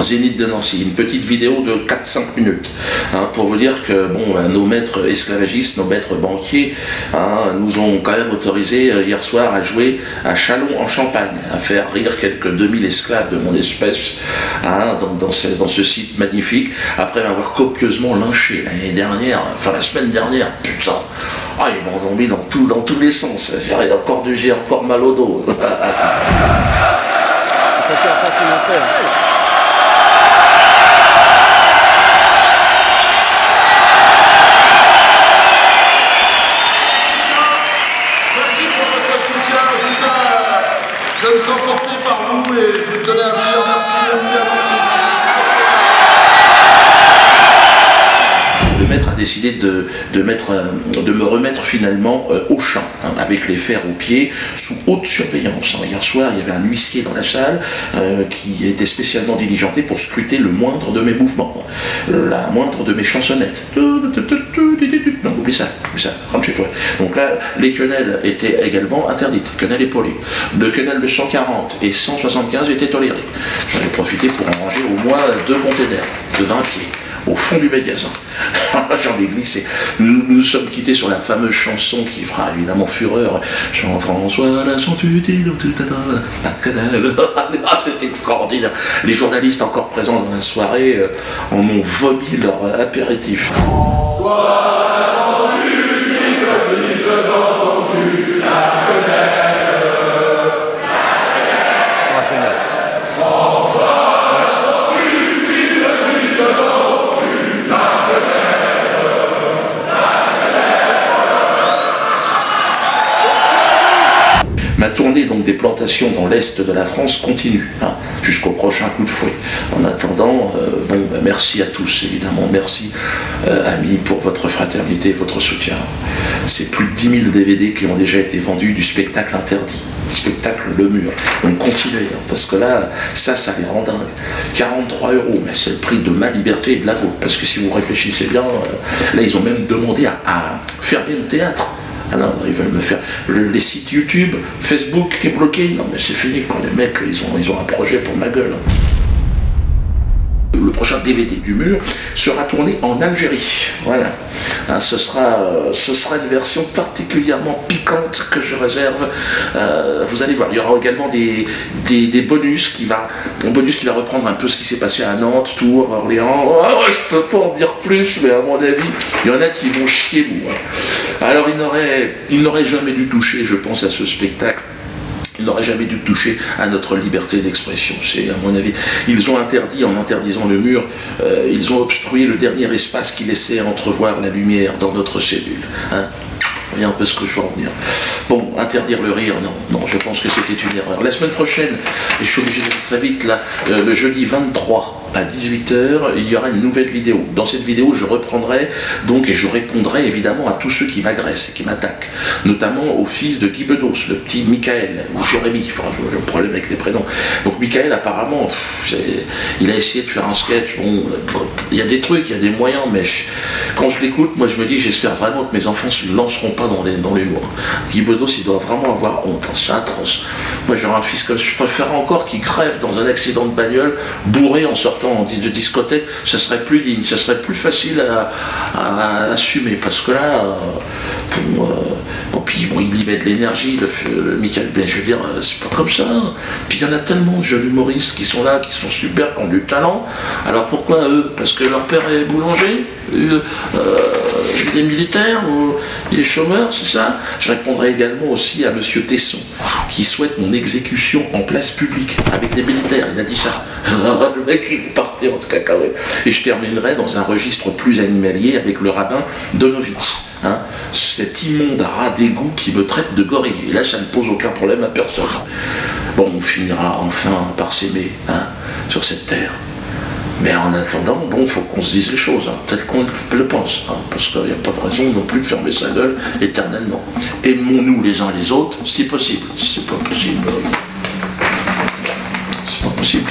Zénith de Nancy, une petite vidéo de 4-5 minutes, pour vous dire que bon, nos maîtres esclavagistes, nos maîtres banquiers, nous ont quand même autorisé hier soir à jouer à Châlons en Champagne, à faire rire quelques 2000 esclaves de mon espèce dans ce site magnifique, après m'avoir copieusement lynché l'année dernière, enfin la semaine dernière, putain, ils m'en ont mis dans tous les sens, j'ai encore mal au dos. Je me sens porté par vous et je vous tenais à vous dire merci à Le maître a décidé de me remettre finalement au champ, avec les fers aux pieds, sous haute surveillance. Hier soir, il y avait un huissier dans la salle qui était spécialement diligenté pour scruter le moindre de mes mouvements, la moindre de mes chansonnettes. Non, oublie ça, rentre chez toi. Donc là, les quenelles étaient également interdites, quenelles épaulées. De quenelles de 140 et 175 étaient tolérées. J'en ai profité pour en ranger au moins 2 containers de 20 pieds, au fond du magasin. J'en ai glissé. Nous sommes quittés sur la fameuse chanson qui fera évidemment fureur. Jean-François, la sont-utile, c'est extraordinaire. Les journalistes encore présents dans la soirée en ont vomi leur apéritif. Ma tournée donc des plantations dans l'Est de la France continue, jusqu'au prochain coup de fouet. En attendant, merci à tous, évidemment. Merci, amis, pour votre fraternité et votre soutien. C'est plus de 10 000 DVD qui ont déjà été vendus du spectacle interdit, spectacle Le Mur. Donc continuez, parce que là, ça les rend dingues. 43 €, mais c'est le prix de ma liberté et de la vôtre. Parce que si vous réfléchissez bien, là, ils ont même demandé à fermer le théâtre. Ah non, ils veulent me faire les sites YouTube, Facebook qui est bloqué. Non mais c'est fini quand les mecs ils ont un projet pour ma gueule. Le prochain DVD du Mur sera tourné en Algérie. Voilà. Ce sera une version particulièrement piquante que je réserve. Vous allez voir. Il y aura également des bonus qui va reprendre un peu ce qui s'est passé à Nantes, Tours, Orléans. Je peux pas en dire plus, mais à mon avis, il y en a qui vont chier mou. Alors il n'aurait jamais dû toucher, je pense, à ce spectacle. Ils n'auraient jamais dû toucher à notre liberté d'expression. C'est, à mon avis, ils ont interdit, en interdisant Le Mur, ils ont obstrué le dernier espace qui laissait entrevoir la lumière dans notre cellule. Voyez un peu ce que je veux en venir. Bon, interdire le rire, non, je pense que c'était une erreur. La semaine prochaine, et je suis obligé d'aller très vite, là, le jeudi 23 à 18 h, il y aura une nouvelle vidéo. Dans cette vidéo, je reprendrai, donc, et je répondrai évidemment à tous ceux qui m'agressent et qui m'attaquent, notamment au fils de Guy Bedos, le petit Michael, ou Jérémy, enfin, j'ai un problème avec les prénoms. Donc Michael, apparemment, il a essayé de faire un sketch, bon, il y a des trucs, il y a des moyens, mais quand je l'écoute, moi je me dis, j'espère vraiment que mes enfants ne se lanceront pas dans l'humour. Guy Bedos, il doit vraiment avoir honte, c'est atroce. Moi j'aurais un fils comme ça, je préférerais encore qu'il crève dans un accident de bagnole, bourré en sortant de discothèque, ça serait plus digne, ça serait plus facile à assumer, parce que là, puis bon, il y met de l'énergie, le Michael, je veux dire, c'est pas comme ça. Puis il y en a tellement de jeunes humoristes qui sont là, qui sont super, qui ont du talent. Alors pourquoi eux? Parce que leur père est boulanger, il est militaire, ou il est chômeur, c'est ça? Je répondrai également aussi à monsieur Tesson, qui souhaite mon exécution en place publique, avec des militaires, il a dit ça. Le mec il est parti en cacahuète. Et je terminerai dans un registre plus animalier avec le rabbin Donovitz. Cet immonde rat d'égout qui me traite de gorille. Et là, ça ne pose aucun problème à personne. Bon, on finira enfin par s'aimer sur cette terre. Mais en attendant, bon, faut qu'on se dise les choses, tel qu'on le pense, parce qu'il n'y a pas de raison non plus de fermer sa gueule éternellement. Aimons-nous les uns les autres, si possible. C'est pas possible. C'est pas possible.